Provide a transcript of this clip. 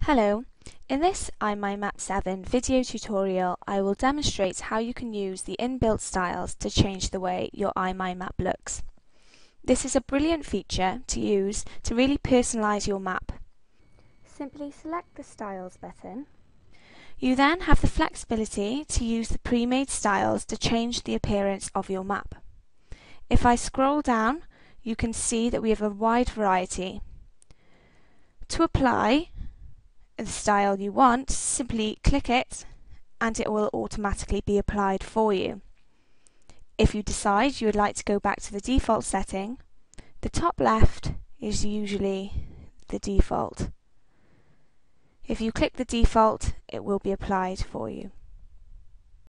Hello, in this iMindMap 7 video tutorial I will demonstrate how you can use the inbuilt styles to change the way your iMindMap looks. This is a brilliant feature to use to really personalise your map. Simply select the Styles button. You then have the flexibility to use the pre-made styles to change the appearance of your map. If I scroll down, you can see that we have a wide variety. To apply the style you want, simply click it and it will automatically be applied for you. If you decide you would like to go back to the default setting, the top left is usually the default. If you click the default, it will be applied for you.